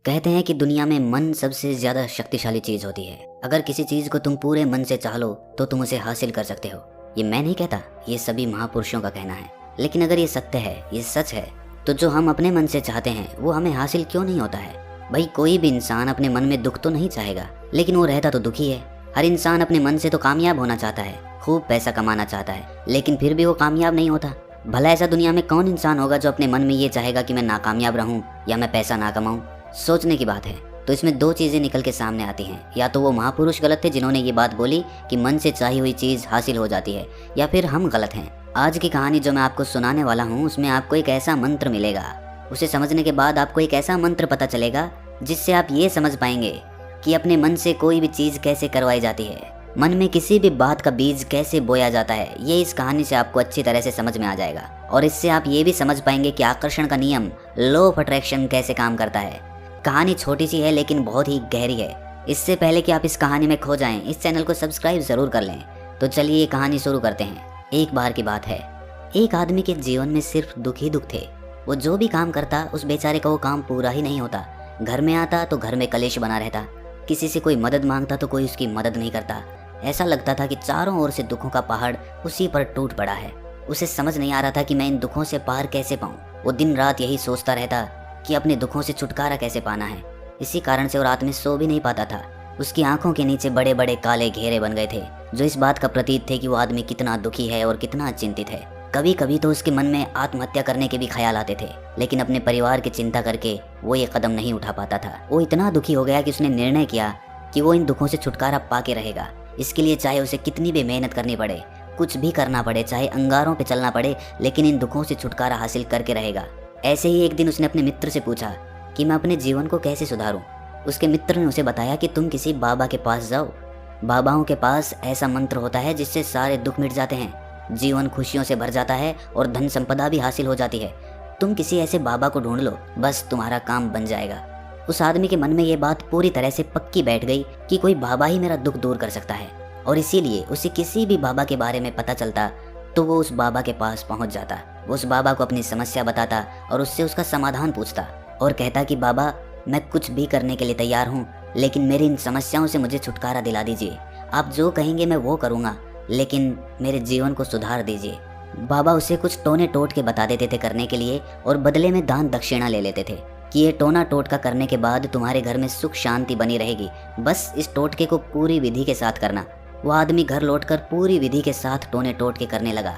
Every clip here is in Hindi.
कहते हैं कि दुनिया में मन सबसे ज्यादा शक्तिशाली चीज होती है। अगर किसी चीज को तुम पूरे मन से चाह लो तो तुम उसे हासिल कर सकते हो। ये मैं नहीं कहता, ये सभी महापुरुषों का कहना है। लेकिन अगर ये सत्य है, ये सच है, तो जो हम अपने मन से चाहते हैं वो हमें हासिल क्यों नहीं होता है? भाई कोई भी इंसान अपने मन में दुख तो नहीं चाहेगा, लेकिन वो रहता तो दुखी है। हर इंसान अपने मन से तो कामयाब होना चाहता है, खूब पैसा कमाना चाहता है, लेकिन फिर भी वो कामयाब नहीं होता। भला ऐसा दुनिया में कौन इंसान होगा जो अपने मन में ये चाहेगा कि मैं नाकामयाब रहूं या मैं पैसा ना कमाऊं? सोचने की बात है। तो इसमें दो चीजें निकल के सामने आती हैं, या तो वो महापुरुष गलत थे जिन्होंने ये बात बोली कि मन से चाही हुई चीज हासिल हो जाती है, या फिर हम गलत हैं। आज की कहानी जो मैं आपको सुनाने वाला हूँ उसमें आपको एक ऐसा मंत्र मिलेगा। उसे समझने के बाद आपको एक ऐसा मंत्र पता चलेगा जिससे आप ये समझ पाएंगे कि अपने मन से कोई भी चीज कैसे करवाई जाती है, मन में किसी भी बात का बीज कैसे बोया जाता है। ये इस कहानी से आपको अच्छी तरह से समझ में आ जाएगा, और इससे आप ये भी समझ पाएंगे कि आकर्षण का नियम, लॉ ऑफ अट्रैक्शन, कैसे काम करता है। कहानी छोटी सी है लेकिन बहुत ही गहरी है। इससे पहले कि आप इस कहानी में खो जाएं, इस चैनल को सब्सक्राइब जरूर कर लें। तो चलिए ये कहानी शुरू करते हैं। एक बार की बात है, एक आदमी के जीवन में सिर्फ दुख ही दुख थे। वो जो भी काम करता उस बेचारे का वो काम पूरा ही नहीं होता। घर में आता तो घर में कलेश बना रहता, किसी से कोई मदद मांगता तो कोई उसकी मदद नहीं करता। ऐसा लगता था कि चारों ओर से दुखों का पहाड़ उसी पर टूट पड़ा है। उसे समझ नहीं आ रहा था कि मैं इन दुखों से पार कैसे पाऊं। वो दिन रात यही सोचता रहता कि अपने दुखों से छुटकारा कैसे पाना है। इसी कारण से वो रात में सो भी नहीं पाता था। उसकी आंखों के नीचे बड़े बड़े काले घेरे बन गए थे, जो इस बात का प्रतीक थे कि वो आदमी कितना दुखी है और कितना चिंतित है। कभी कभी तो उसके मन में आत्महत्या करने के भी ख्याल आते थे, लेकिन अपने परिवार की चिंता करके वो ये कदम नहीं उठा पाता था। वो इतना दुखी हो गया कि उसने निर्णय किया कि वो इन दुखों से छुटकारा पा के रहेगा। इसके लिए चाहे उसे कितनी भी मेहनत करनी पड़े, कुछ भी करना पड़े, चाहे अंगारों पे चलना पड़े, लेकिन इन दुखों से छुटकारा हासिल करके रहेगा। ऐसे ही एक दिन उसने अपने मित्र से पूछा कि मैं अपने जीवन को कैसे सुधारूं। उसके मित्र ने उसे बताया कि तुम किसी बाबा के पास जाओ। बाबाओं के पास ऐसा मंत्र होता है जिससे सारे दुख मिट जाते हैं, जीवन खुशियों से भर जाता है और धन संपदा भी हासिल हो जाती है। तुम किसी ऐसे बाबा को ढूंढ लो, बस तुम्हारा काम बन जाएगा। उस आदमी के मन में ये बात पूरी तरह से पक्की बैठ गई कि कोई बाबा ही मेरा दुख दूर कर सकता है, और इसीलिए उसे किसी भी बाबा के बारे में पता चलता तो वो उस बाबा के पास पहुंच जाता। वो उस बाबा को अपनी समस्या बताता और उससे उसका समाधान पूछता और कहता कि बाबा, मैं कुछ भी करने के लिए तैयार हूँ, लेकिन मेरी इन समस्याओं से मुझे छुटकारा दिला दीजिए। आप जो कहेंगे मैं वो करूँगा, लेकिन मेरे जीवन को सुधार दीजिए। बाबा उसे कुछ टोने टोट के बता देते थे करने के लिए, और बदले में दान दक्षिणा ले लेते थे कि ये टोना टोटका करने के बाद तुम्हारे घर में सुख शांति बनी रहेगी, बस इस टोटके को पूरी विधि के साथ करना। वो आदमी घर लौटकर पूरी विधि के साथ टोने टोटके करने लगा,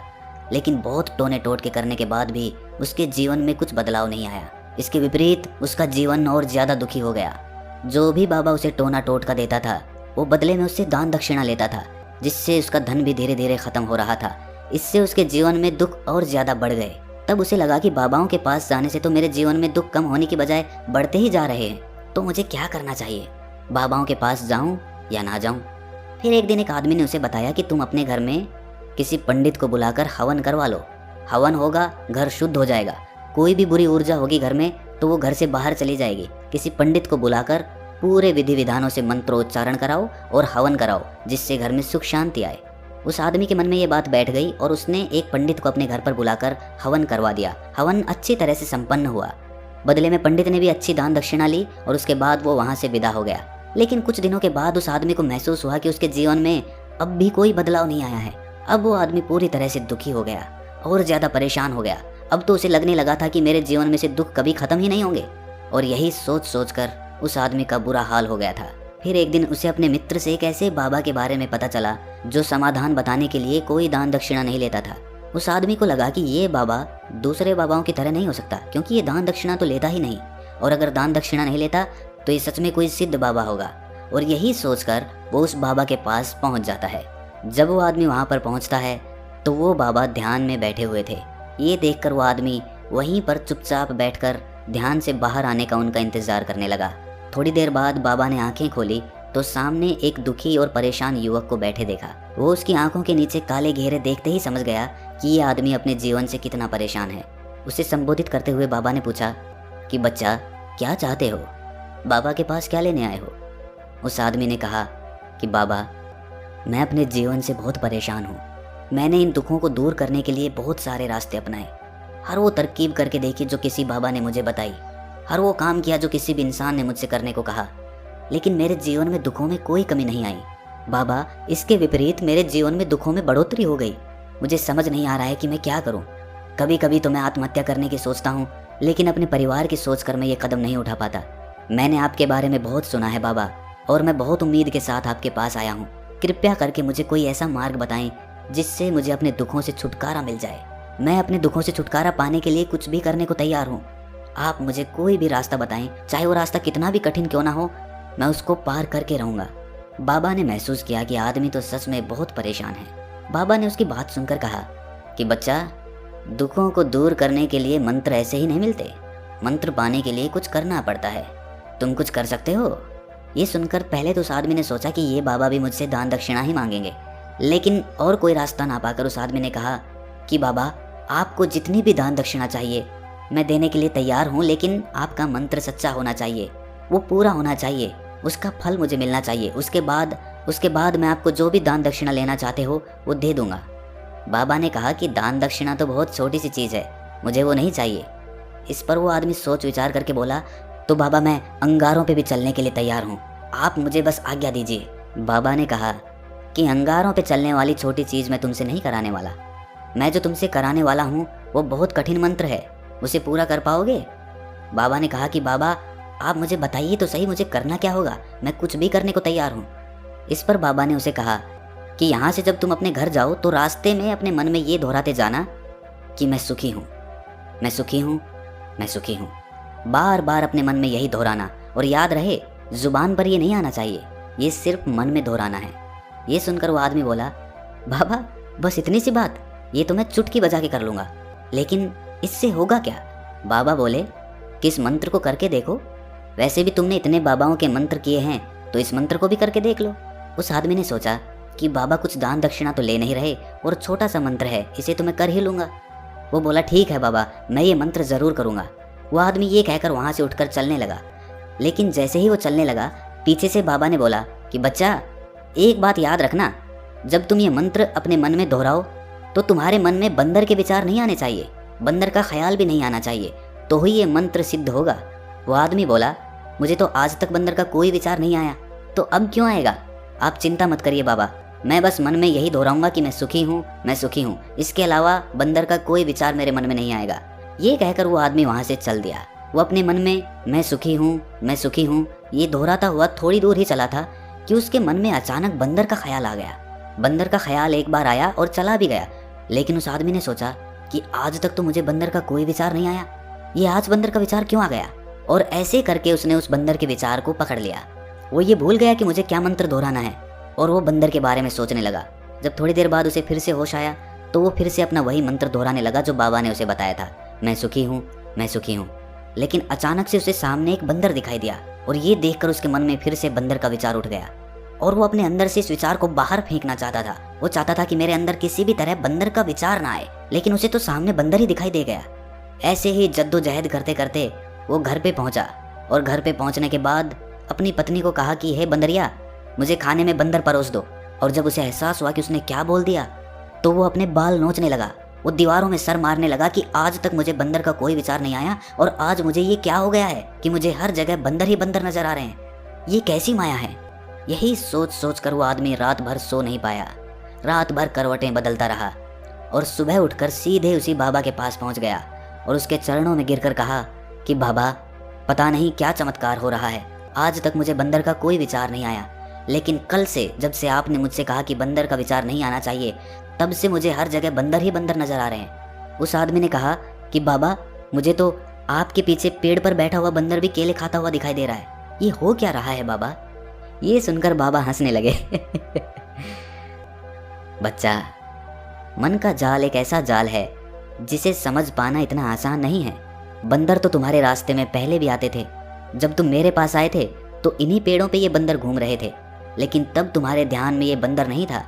लेकिन बहुत टोने टोटके करने के बाद भी उसके जीवन में कुछ बदलाव नहीं आया। इसके विपरीत उसका जीवन और ज्यादा दुखी हो गया। जो भी बाबा उसे टोना टोटका देता था वो बदले में उससे दान दक्षिणा लेता था, जिससे उसका धन भी धीरे धीरे खत्म हो रहा था। इससे उसके जीवन में दुख और ज्यादा बढ़ गए। तब उसे लगा कि बाबाओं के पास जाने से तो मेरे जीवन में दुख कम होने की बजाय बढ़ते ही जा रहे हैं, तो मुझे क्या करना चाहिए? बाबाओं के पास जाऊं या ना जाऊं? फिर एक दिन एक आदमी ने उसे बताया कि तुम अपने घर में किसी पंडित को बुलाकर हवन करवा लो। हवन होगा, घर शुद्ध हो जाएगा। कोई भी बुरी ऊर्जा होगी घर में तो वो घर से बाहर चली जाएगी। किसी पंडित को बुलाकर पूरे विधि विधानों से मंत्रोच्चारण कराओ और हवन कराओ, जिससे घर में सुख शांति आए। उस आदमी के मन में ये बात बैठ गई और उसने एक पंडित को अपने घर पर बुलाकर हवन करवा दिया। हवन अच्छी तरह से संपन्न हुआ। बदले में पंडित ने भी अच्छी दान दक्षिणा ली और उसके बाद वो वहां से विदा हो गया। लेकिन कुछ दिनों के बाद उस आदमी को महसूस हुआ कि उसके जीवन में अब भी कोई बदलाव नहीं आया है। अब वो आदमी पूरी तरह से दुखी हो गया और ज्यादा परेशान हो गया। अब तो उसे लगने लगा था कि मेरे जीवन में से दुख कभी खत्म ही नहीं होंगे, और यही सोच सोचकर उस आदमी का बुरा हाल हो गया था। फिर एक दिन उसे अपने मित्र से एक ऐसे बाबा के बारे में पता चला जो समाधान बताने के लिए कोई दान दक्षिणा नहीं लेता था। उस आदमी को लगा कि ये बाबा दूसरे बाबाओं की तरह नहीं हो सकता, क्योंकि ये दान दक्षिणा तो लेता ही नहीं, और अगर दान दक्षिणा नहीं लेता तो ये सच में कोई सिद्ध बाबा होगा। और यही सोचकर वो उस बाबा के पास पहुंच जाता है। जब वो आदमी वहां पर पहुंचता है तो वो बाबा ध्यान में बैठे हुए थे। ये देखकर वो आदमी वहीं पर चुपचाप बैठकर ध्यान से बाहर आने का उनका इंतजार करने लगा। थोड़ी देर बाद बाबा ने आंखें खोली तो सामने एक दुखी और परेशान युवक को बैठे देखा। वो उसकी आंखों के नीचे काले घेरे देखते ही समझ गया कि ये आदमी अपने जीवन से कितना परेशान है। उसे संबोधित करते हुए बाबा ने पूछा कि बच्चा, क्या चाहते हो? बाबा के पास क्या लेने आए हो? उस आदमी ने कहा कि बाबा, मैं अपने जीवन से बहुत परेशान हूँ। मैंने इन दुखों को दूर करने के लिए बहुत सारे रास्ते अपनाए, हर वो तरकीब करके देखी जो किसी बाबा ने मुझे बताई, हर वो काम किया जो किसी भी इंसान ने मुझसे करने को कहा, लेकिन मेरे जीवन में दुखों में कोई कमी नहीं आई। बाबा, इसके विपरीत मेरे जीवन में दुखों में बढ़ोतरी हो गई। मुझे समझ नहीं आ रहा है कि मैं क्या करूं। कभी कभी तो मैं आत्महत्या करने की सोचता हूं, लेकिन अपने परिवार की सोचकर मैं ये कदम नहीं उठा पाता। मैंने आपके बारे में बहुत सुना है बाबा, और मैं बहुत उम्मीद के साथ आपके पास आया हूँ। कृपया करके मुझे कोई ऐसा मार्ग बताएं जिससे मुझे अपने दुखों से छुटकारा मिल जाए। मैं अपने दुखों से छुटकारा पाने के लिए कुछ भी करने को तैयार हूँ। आप मुझे कोई भी रास्ता बताएं, चाहे वो रास्ता कितना भी कठिन क्यों ना हो, मैं उसको पार करके रहूंगा। बाबा ने महसूस किया कि आदमी तो सच में बहुत परेशान है। बाबा ने उसकी बात सुनकर कहा कि बच्चा, दुखों को दूर करने के लिए मंत्र ऐसे ही नहीं मिलते। मंत्र पाने के लिए कुछ करना पड़ता है। तुम कुछ कर सकते हो। ये सुनकर पहले तो उस आदमी ने सोचा कि ये बाबा भी मुझसे दान दक्षिणा ही मांगेंगे, लेकिन और कोई रास्ता ना पाकर उस आदमी ने कहा कि बाबा, आपको जितनी भी दान दक्षिणा चाहिए मैं देने के लिए तैयार हूँ, लेकिन आपका मंत्र सच्चा होना चाहिए, वो पूरा होना चाहिए, उसका फल मुझे मिलना चाहिए। उसके बाद मैं आपको जो भी दान दक्षिणा लेना चाहते हो वो दे दूंगा। बाबा ने कहा कि दान दक्षिणा तो बहुत छोटी सी चीज़ है, मुझे वो नहीं चाहिए। इस पर वो आदमी सोच विचार करके बोला, तो बाबा, मैं अंगारों पे भी चलने के लिए तैयार हूँ, आप मुझे बस आज्ञा दीजिए। बाबा ने कहा कि अंगारों पे चलने वाली छोटी चीज़ मैं तुमसे नहीं कराने वाला। मैं जो तुमसे कराने वाला हूँ वो बहुत कठिन मंत्र है, उसे पूरा कर पाओगे? बाबा ने कहा कि बाबा, आप मुझे बताइए तो सही, मुझे करना क्या होगा, मैं कुछ भी करने को तैयार हूँ। इस पर बाबा ने उसे कहा कि यहाँ से जब तुम अपने घर जाओ तो रास्ते में अपने मन में ये दोहराते जाना कि मैं सुखी हूँ, मैं सुखी हूँ, मैं सुखी हूँ। बार बार अपने मन में यही दोहराना, और याद रहे जुबान पर ये नहीं आना चाहिए, ये सिर्फ मन में दोहराना है। ये सुनकर वो आदमी बोला, बाबा बस इतनी सी बात, ये तो मैं चुटकी बजा के कर लूँगा, लेकिन इससे होगा क्या? बाबा बोले, किस मंत्र को करके देखो, वैसे भी तुमने इतने बाबाओं के मंत्र किए हैं तो इस मंत्र को भी करके देख लो। उस आदमी ने सोचा कि बाबा कुछ दान दक्षिणा तो ले नहीं रहे और छोटा सा मंत्र है, इसे तो मैं कर ही लूँगा। वो बोला, ठीक है बाबा, मैं ये मंत्र ज़रूर करूँगा। वो आदमी ये कहकर वहाँ से उठकर चलने लगा, लेकिन जैसे ही वो चलने लगा पीछे से बाबा ने बोला कि बच्चा, एक बात याद रखना, जब तुम ये मंत्र अपने मन में दोहराओ तो तुम्हारे मन में बंदर के विचार नहीं आने चाहिए, बंदर का ख्याल भी नहीं आना चाहिए, तो ही ये मंत्र सिद्ध होगा। वो आदमी बोला, मुझे तो आज तक बंदर का कोई विचार नहीं आया, तो अब क्यों आएगा? आप चिंता मत करिए बाबा, मैं बस मन में यही दोहराऊंगा कि मैं सुखी हूँ, मैं सुखी हूँ, इसके अलावा बंदर का कोई विचार मेरे मन में नहीं आएगा। ये कहकर वो आदमी वहाँ से चल दिया। वो अपने मन में मैं सुखी हूँ, मैं सुखी हूँ ये दोहराता हुआ थोड़ी दूर ही चला था कि उसके मन में अचानक बंदर का ख्याल आ गया। बंदर का ख्याल एक बार आया और चला भी गया, लेकिन उस आदमी ने सोचा कि आज तक तो मुझे बंदर का कोई विचार नहीं आया, ये आज बंदर का विचार क्यों आ गया? और ऐसे करके उसने उस बंदर के विचार को पकड़ लिया। वो ये भूल गया कि मुझे क्या मंत्र दोहराना है, और वो बंदर के बारे में सोचने लगा। जब थोड़ी देर बाद उसे फिर से होश आया तो वो फिर से अपना वही मंत्र दोहराने लगा जो बाबा ने उसे बताया था, मैं सुखी हूँ, मैं सुखी हूँ। लेकिन अचानक से उसे सामने एक बंदर दिखाई दिया, और ये देखकर उसके मन में फिर से बंदर का विचार उठ गया, और वो अपने अंदर से इस विचार को बाहर फेंकना चाहता था। वो चाहता था कि मेरे अंदर किसी भी तरह बंदर का विचार ना आए, लेकिन उसे तो सामने बंदर ही दिखाई दे गया। ऐसे ही जद्दोजहद करते करते वो घर पे पहुंचा, और घर पे पहुंचने के बाद अपनी पत्नी को कहा कि हे बंदरिया, मुझे खाने में बंदर परोस दो। और जब उसे एहसास हुआ कि उसने क्या बोल दिया तो वो अपने बाल नोचने लगा। वो दीवारों में सर मारने लगा कि आज तक मुझे बंदर का कोई विचार नहीं आया, और आज मुझे ये क्या हो गया है कि मुझे हर जगह बंदर ही बंदर नजर आ रहे हैं, ये कैसी माया है। यही सोच सोच कर वो आदमी रात भर सो नहीं पाया, रात भर करवटें बदलता रहा, और सुबह उठकर सीधे उसी बाबा के पास पहुंच गया और उसके चरणों में गिरकर कहा कि बाबा, पता नहीं क्या चमत्कार हो रहा है, आज तक मुझे बंदर का कोई विचार नहीं आया, लेकिन कल से जब से आपने मुझसे कहा कि बंदर का विचार नहीं आना चाहिए, तब से मुझे हर जगह बंदर ही बंदर नजर आ रहे हैं। उस आदमी ने कहा कि बाबा, मुझे तो आपके पीछे पेड़ पर बैठा हुआ बंदर भी केले खाता हुआ दिखाई दे रहा है, ये हो क्या रहा है बाबा? ये सुनकर बाबा हंसने लगे। बच्चा, मन का जाल एक ऐसा जाल है जिसे समझ पाना इतना आसान नहीं है। बंदर तो तुम्हारे रास्ते में पहले भी आते थे। जब तुम मेरे पास आए थे तो इन्हीं पेड़ों पे ये बंदर घूम रहे थे, लेकिन तब तुम्हारे ध्यान में ये बंदर नहीं था,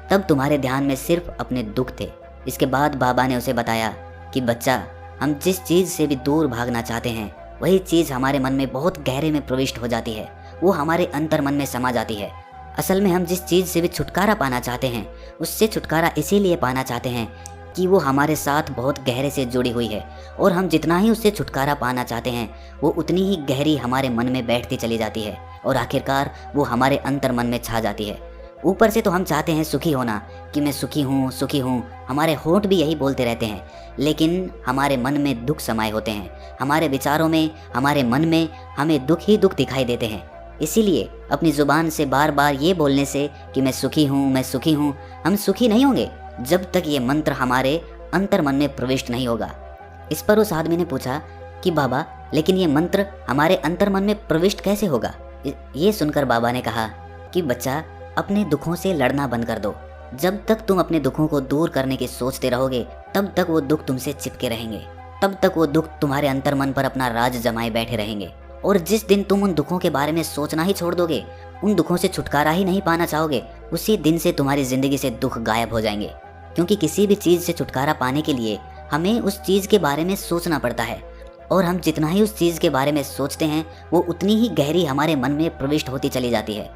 तब तुम्हारे ध्यान में सिर्फ अपने दुख थे। इसके बाद बाबा ने उसे बताया कि बच्चा, हम जिस चीज़ से भी दूर भागना चाहते हैं वही चीज़ हमारे मन में बहुत गहरे में प्रविष्ट हो जाती है, वो हमारे अंतर मन में समा जाती है। असल में हम जिस चीज़ से भी छुटकारा पाना चाहते हैं उससे छुटकारा इसीलिए पाना चाहते हैं कि वो हमारे साथ बहुत गहरे से जुड़ी हुई है और हम जितना ही उससे छुटकारा पाना चाहते हैं वो उतनी ही गहरी हमारे मन में बैठती चली जाती है और आखिरकार वो हमारे अंतर मन में छा जाती है। ऊपर से तो हम चाहते हैं सुखी होना, कि मैं सुखी हूँ, हमारे होंठ भी यही बोलते रहते हैं, लेकिन हमारे मन में दुख समाये होते हैं। हमारे विचारों में, हमारे मन में हमें दुख ही दुख दिखाई देते हैं। इसीलिए अपनी ज़ुबान से बार बार ये बोलने से कि मैं सुखी हूँ, हम सुखी नहीं होंगे जब तक ये मंत्र हमारे अंतर मन में प्रविष्ट नहीं होगा। इस पर उस आदमी ने पूछा कि बाबा, लेकिन ये मंत्र हमारे अंतर मन में प्रविष्ट कैसे होगा? ये सुनकर बाबा ने कहा कि बच्चा, अपने दुखों से लड़ना बंद कर दो। जब तक तुम अपने दुखों को दूर करने की सोचते रहोगे तब तक वो दुख तुमसे चिपके रहेंगे, तब तक वो दुख तुम्हारे अंतर मन पर अपना राज जमाए बैठे रहेंगे। और जिस दिन तुम उन दुखों के बारे में सोचना ही छोड़ दोगे, उन दुखों से छुटकारा ही नहीं पाना चाहोगे, उसी दिन से तुम्हारी जिंदगी से दुख गायब हो जाएंगे। क्योंकि किसी भी चीज़ से छुटकारा पाने के लिए हमें उस चीज़ के बारे में सोचना पड़ता है, और हम जितना ही उस चीज़ के बारे में सोचते हैं वो उतनी ही गहरी हमारे मन में प्रविष्ट होती चली जाती है।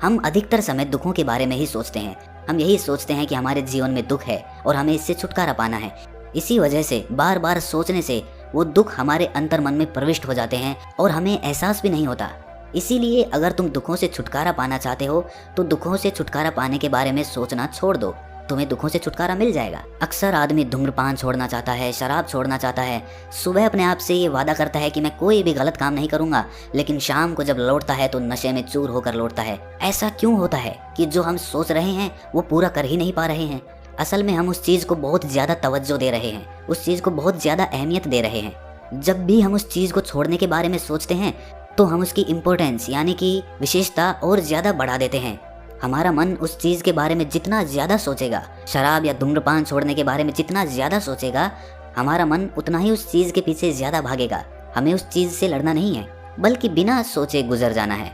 हम अधिकतर समय दुखों के बारे में ही सोचते हैं। हम यही सोचते हैं कि हमारे जीवन में दुख है और हमें इससे छुटकारा पाना है। इसी वजह से बार बार सोचने से वो दुख हमारे अंतर मन में प्रविष्ट हो जाते हैं और हमें एहसास भी नहीं होता। इसीलिए अगर तुम दुखों से छुटकारा पाना चाहते हो तो दुखों से छुटकारा पाने के बारे में सोचना छोड़ दो, तुम्हें दुखों से छुटकारा मिल जाएगा। अक्सर आदमी धूम्रपान छोड़ना चाहता है, शराब छोड़ना चाहता है, सुबह अपने आप से ये वादा करता है कि मैं कोई भी गलत काम नहीं करूंगा, लेकिन शाम को जब लौटता है तो नशे में चूर होकर लौटता है। ऐसा क्यों होता है कि जो हम सोच रहे हैं वो पूरा कर ही नहीं पा रहे हैं? असल में हम उस चीज़ को बहुत ज़्यादा तवज्जो दे रहे हैं, उस चीज़ को बहुत ज़्यादा अहमियत दे रहे हैं। जब भी हम उस चीज़ को छोड़ने के बारे में सोचते हैं तो हम उसकी इम्पोर्टेंस यानी कि विशेषता और ज़्यादा बढ़ा देते हैं। हमारा मन उस चीज़ के बारे में जितना ज़्यादा सोचेगा, शराब या धूम्रपान छोड़ने के बारे में जितना ज़्यादा सोचेगा, हमारा मन उतना ही उस चीज़ के पीछे ज़्यादा भागेगा। हमें उस चीज़ से लड़ना नहीं है, बल्कि बिना सोचे गुजर जाना है।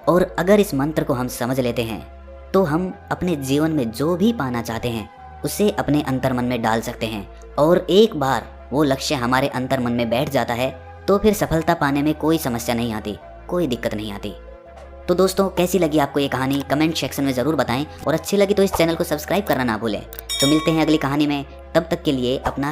और अगर इस मंत्र को हम समझ लेते हैं तो हम अपने जीवन में जो भी पाना चाहते हैं उसे अपने अंतर मन में डाल सकते हैं। और एक बार वो लक्ष्य हमारे अंतर मन में बैठ जाता है तो फिर सफलता पाने में कोई समस्या नहीं आती, कोई दिक्कत नहीं आती। तो दोस्तों, कैसी लगी आपको ये कहानी कमेंट सेक्शन में ज़रूर बताएं, और अच्छी लगी तो इस चैनल को सब्सक्राइब करना ना भूलें। तो मिलते हैं अगली कहानी में, तब तक के लिए अपना